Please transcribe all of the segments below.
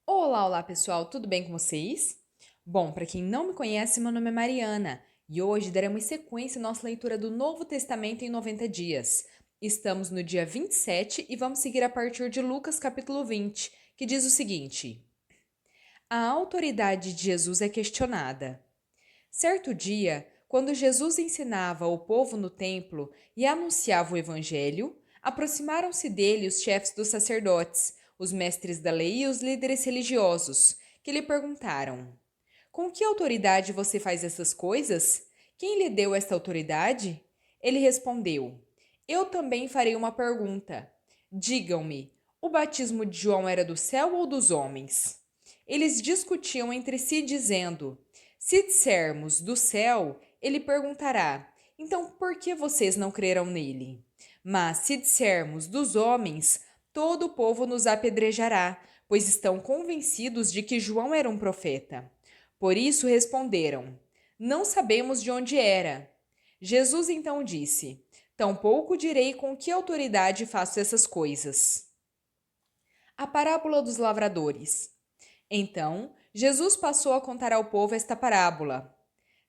Olá, olá pessoal, tudo bem com vocês? Bom, para quem não me conhece, meu nome é Mariana e hoje daremos sequência à nossa leitura do Novo Testamento em 90 dias. Estamos no dia 27 e vamos seguir a partir de Lucas capítulo 20, que diz o seguinte: A autoridade de Jesus é questionada. Certo dia, quando Jesus ensinava o povo no templo e anunciava o evangelho, aproximaram-se dele os chefes dos sacerdotes, os mestres da lei e os líderes religiosos, que lhe perguntaram: Com que autoridade você faz essas coisas? Quem lhe deu esta autoridade? Ele respondeu: Eu também farei uma pergunta. Digam-me, o batismo de João era do céu ou dos homens? Eles discutiam entre si, dizendo: Se dissermos do céu, ele perguntará: Então por que vocês não creram nele? Mas se dissermos dos homens, todo o povo nos apedrejará, pois estão convencidos de que João era um profeta. Por isso responderam: Não sabemos de onde era. Jesus então disse: Tampouco direi com que autoridade faço essas coisas. A parábola dos lavradores. Então, Jesus passou a contar ao povo esta parábola.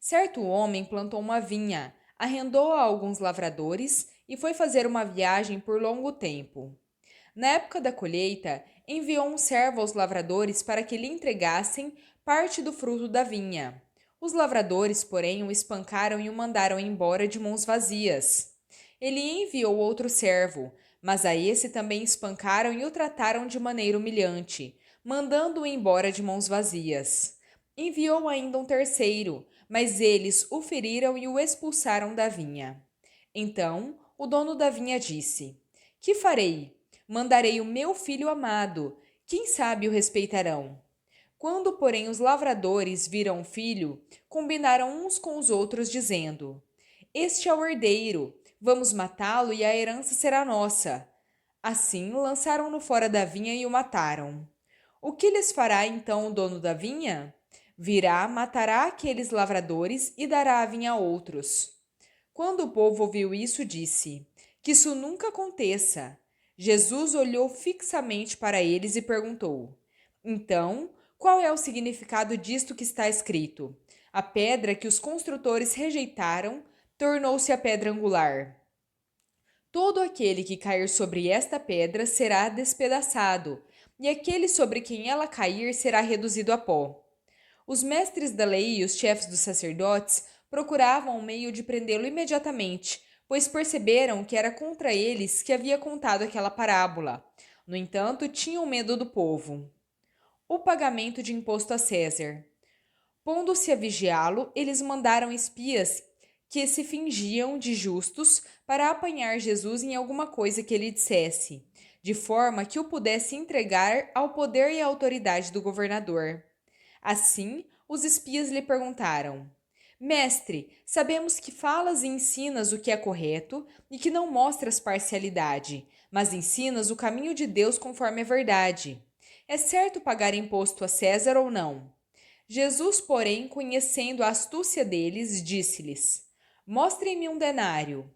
Certo homem plantou uma vinha, arrendou a alguns lavradores e foi fazer uma viagem por longo tempo. Na época da colheita, enviou um servo aos lavradores para que lhe entregassem parte do fruto da vinha. Os lavradores, porém, o espancaram e o mandaram embora de mãos vazias. Ele enviou outro servo, mas a esse também espancaram e o trataram de maneira humilhante, mandando-o embora de mãos vazias. Enviou ainda um terceiro, mas eles o feriram e o expulsaram da vinha. Então o dono da vinha disse: Que farei? Mandarei o meu filho amado. Quem sabe o respeitarão? Quando, porém, os lavradores viram o filho, combinaram uns com os outros, dizendo: Este é o herdeiro, vamos matá-lo e a herança será nossa. Assim, lançaram-no fora da vinha e o mataram. O que lhes fará então o dono da vinha? Virá, matará aqueles lavradores e dará a vinha a outros. Quando o povo ouviu isso, disse: Que isso nunca aconteça. Jesus olhou fixamente para eles e perguntou: Então, qual é o significado disto que está escrito? A pedra que os construtores rejeitaram tornou-se a pedra angular. Todo aquele que cair sobre esta pedra será despedaçado, e aquele sobre quem ela cair será reduzido a pó. Os mestres da lei e os chefes dos sacerdotes procuravam um meio de prendê-lo imediatamente, pois perceberam que era contra eles que havia contado aquela parábola. No entanto, tinham medo do povo. O pagamento de imposto a César. Pondo-se a vigiá-lo, eles mandaram espias que se fingiam de justos para apanhar Jesus em alguma coisa que ele dissesse, de forma que o pudesse entregar ao poder e à autoridade do governador. Assim, os espias lhe perguntaram: Mestre, sabemos que falas e ensinas o que é correto e que não mostras parcialidade, mas ensinas o caminho de Deus conforme a verdade. É certo pagar imposto a César ou não? Jesus, porém, conhecendo a astúcia deles, disse-lhes: Mostrem-me um denário.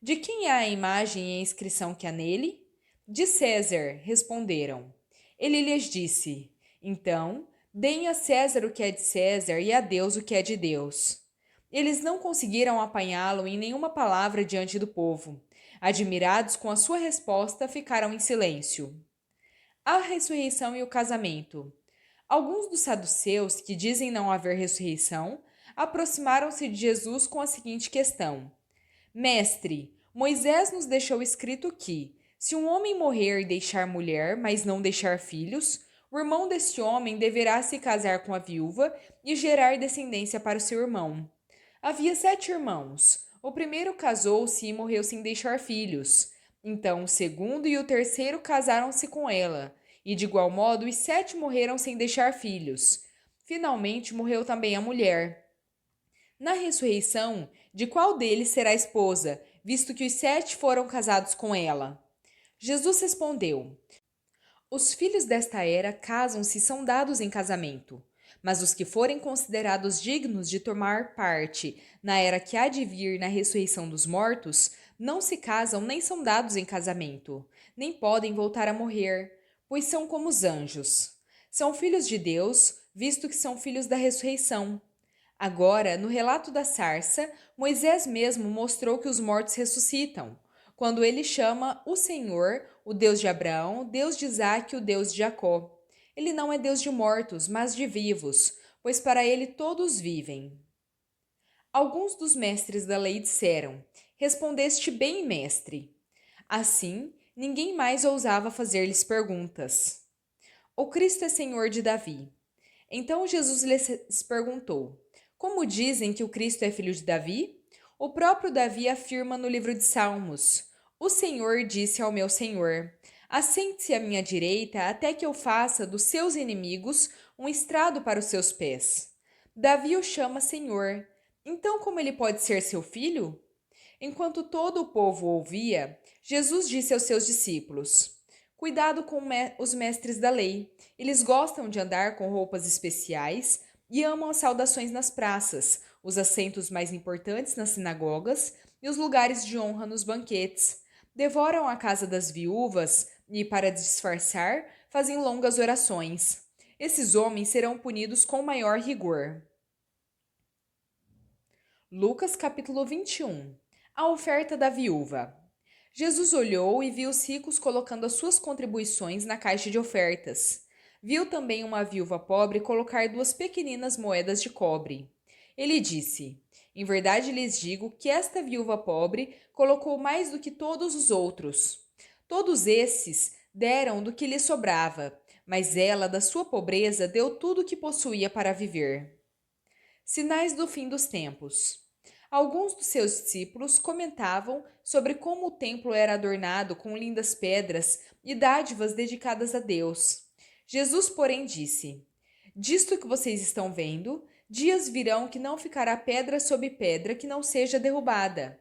De quem é a imagem e a inscrição que há nele? De César, responderam. Ele lhes disse: Então, deem a César o que é de César e a Deus o que é de Deus. Eles não conseguiram apanhá-lo em nenhuma palavra diante do povo. Admirados com a sua resposta, ficaram em silêncio. A ressurreição e o casamento. Alguns dos saduceus, que dizem não haver ressurreição, aproximaram-se de Jesus com a seguinte questão: Mestre, Moisés nos deixou escrito que, se um homem morrer e deixar mulher, mas não deixar filhos, o irmão deste homem deverá se casar com a viúva e gerar descendência para o seu irmão. Havia 7 irmãos. O primeiro casou-se e morreu sem deixar filhos. Então o segundo e o terceiro casaram-se com ela, e de igual modo os 7 morreram sem deixar filhos. Finalmente morreu também a mulher. Na ressurreição, de qual deles será a esposa, visto que os 7 foram casados com ela? Jesus respondeu: Os filhos desta era casam-se e são dados em casamento. Mas os que forem considerados dignos de tomar parte na era que há de vir na ressurreição dos mortos, não se casam nem são dados em casamento, nem podem voltar a morrer, pois são como os anjos. São filhos de Deus, visto que são filhos da ressurreição. Agora, no relato da sarça, Moisés mesmo mostrou que os mortos ressuscitam, quando ele chama o Senhor, o Deus de Abraão, Deus de Isaque e o Deus de Jacó. Ele não é Deus de mortos, mas de vivos, pois para ele todos vivem. Alguns dos mestres da lei disseram: Respondeste bem, mestre. Assim, ninguém mais ousava fazer-lhes perguntas. O Cristo é Senhor de Davi. Então Jesus lhes perguntou: Como dizem que o Cristo é filho de Davi? O próprio Davi afirma no livro de Salmos: O Senhor disse ao meu Senhor: Assente-se à minha direita até que eu faça dos seus inimigos um estrado para os seus pés. Davi o chama Senhor. Então, como ele pode ser seu filho? Enquanto todo o povo ouvia, Jesus disse aos seus discípulos: Cuidado com os mestres da lei. Eles gostam de andar com roupas especiais e amam as saudações nas praças, os assentos mais importantes nas sinagogas e os lugares de honra nos banquetes. Devoram a casa das viúvas e, para disfarçar, fazem longas orações. Esses homens serão punidos com maior rigor. Lucas capítulo 21. A oferta da viúva. Jesus olhou e viu os ricos colocando as suas contribuições na caixa de ofertas. Viu também uma viúva pobre colocar 2 pequeninas moedas de cobre. Ele disse: Em verdade lhes digo que esta viúva pobre colocou mais do que todos os outros. Todos esses deram do que lhe sobrava, mas ela, da sua pobreza, deu tudo o que possuía para viver. Sinais do fim dos tempos. Alguns dos seus discípulos comentavam sobre como o templo era adornado com lindas pedras e dádivas dedicadas a Deus. Jesus, porém, disse: Disto que vocês estão vendo, dias virão que não ficará pedra sobre pedra que não seja derrubada.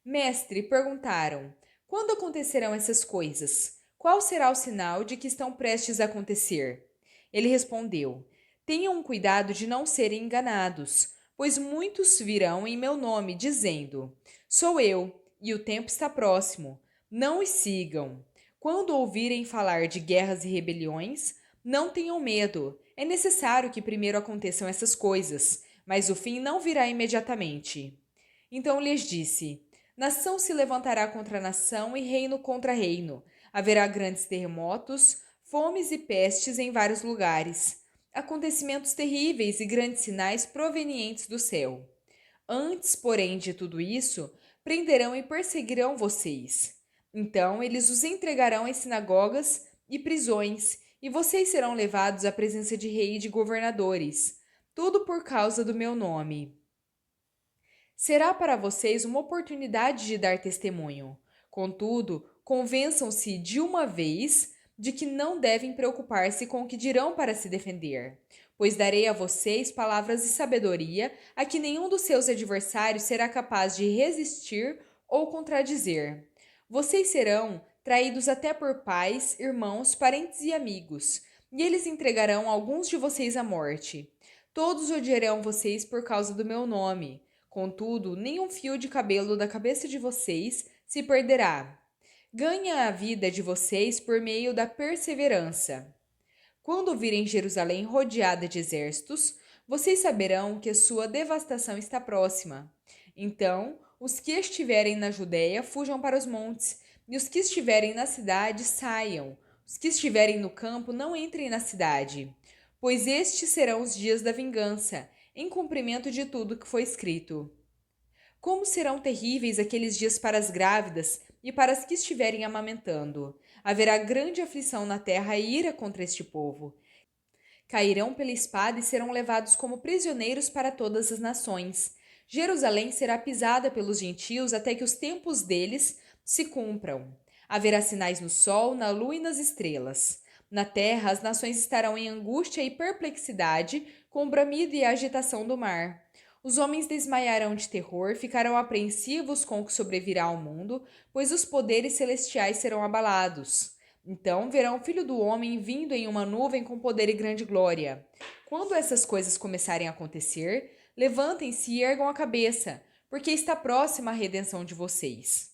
Mestre, perguntaram: Quando acontecerão essas coisas? Qual será o sinal de que estão prestes a acontecer? Ele respondeu: Tenham cuidado de não serem enganados, pois muitos virão em meu nome, dizendo: Sou eu, e o tempo está próximo. Não os sigam. Quando ouvirem falar de guerras e rebeliões, não tenham medo. É necessário que primeiro aconteçam essas coisas, mas o fim não virá imediatamente. Então lhes disse: Nação se levantará contra nação e reino contra reino. Haverá grandes terremotos, fomes e pestes em vários lugares. Acontecimentos terríveis e grandes sinais provenientes do céu. Antes, porém, de tudo isso, prenderão e perseguirão vocês. Então eles os entregarão em sinagogas e prisões, e vocês serão levados à presença de rei e de governadores. Tudo por causa do meu nome. Será para vocês uma oportunidade de dar testemunho. Contudo, convençam-se de uma vez de que não devem preocupar-se com o que dirão para se defender, pois darei a vocês palavras de sabedoria a que nenhum dos seus adversários será capaz de resistir ou contradizer. Vocês serão traídos até por pais, irmãos, parentes e amigos, e eles entregarão alguns de vocês à morte. Todos odiarão vocês por causa do meu nome. Contudo, nenhum fio de cabelo da cabeça de vocês se perderá. Ganha a vida de vocês por meio da perseverança. Quando virem Jerusalém rodeada de exércitos, vocês saberão que a sua devastação está próxima. Então, os que estiverem na Judéia fujam para os montes, e os que estiverem na cidade saiam. Os que estiverem no campo não entrem na cidade, pois estes serão os dias da vingança, em cumprimento de tudo que foi escrito. Como serão terríveis aqueles dias para as grávidas e para as que estiverem amamentando! Haverá grande aflição na terra e ira contra este povo. Cairão pela espada e serão levados como prisioneiros para todas as nações. Jerusalém será pisada pelos gentios até que os tempos deles se cumpram. Haverá sinais no sol, na lua e nas estrelas. Na terra, as nações estarão em angústia e perplexidade, com o bramido e a agitação do mar. Os homens desmaiarão de terror, ficarão apreensivos com o que sobrevirá ao mundo, pois os poderes celestiais serão abalados. Então verão o Filho do Homem vindo em uma nuvem com poder e grande glória. Quando essas coisas começarem a acontecer, levantem-se e ergam a cabeça, porque está próxima a redenção de vocês.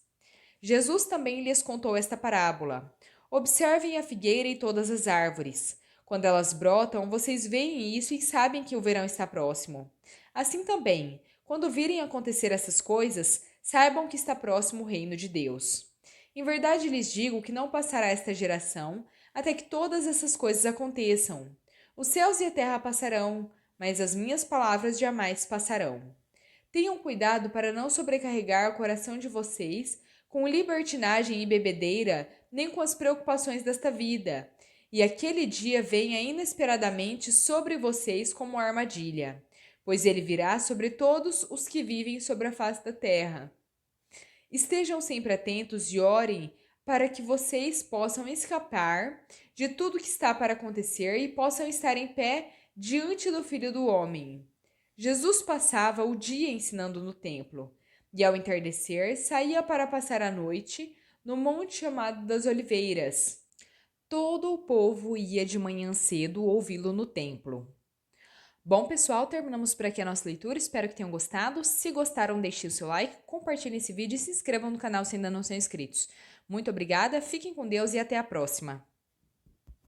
Jesus também lhes contou esta parábola. Observem a figueira e todas as árvores. Quando elas brotam, vocês veem isso e sabem que o verão está próximo. Assim também, quando virem acontecer essas coisas, saibam que está próximo o reino de Deus. Em verdade lhes digo que não passará esta geração até que todas essas coisas aconteçam. Os céus e a terra passarão, mas as minhas palavras jamais passarão. Tenham cuidado para não sobrecarregar o coração de vocês com libertinagem e bebedeira, nem com as preocupações desta vida. E aquele dia venha inesperadamente sobre vocês como armadilha, pois ele virá sobre todos os que vivem sobre a face da terra. Estejam sempre atentos e orem para que vocês possam escapar de tudo que está para acontecer e possam estar em pé diante do Filho do Homem. Jesus passava o dia ensinando no templo, e ao entardecer saía para passar a noite no monte chamado das Oliveiras. Todo o povo ia de manhã cedo ouvi-lo no templo. Bom, pessoal, terminamos por aqui a nossa leitura. Espero que tenham gostado. Se gostaram, deixem o seu like, compartilhem esse vídeo e se inscrevam no canal se ainda não são inscritos. Muito obrigada, fiquem com Deus e até a próxima.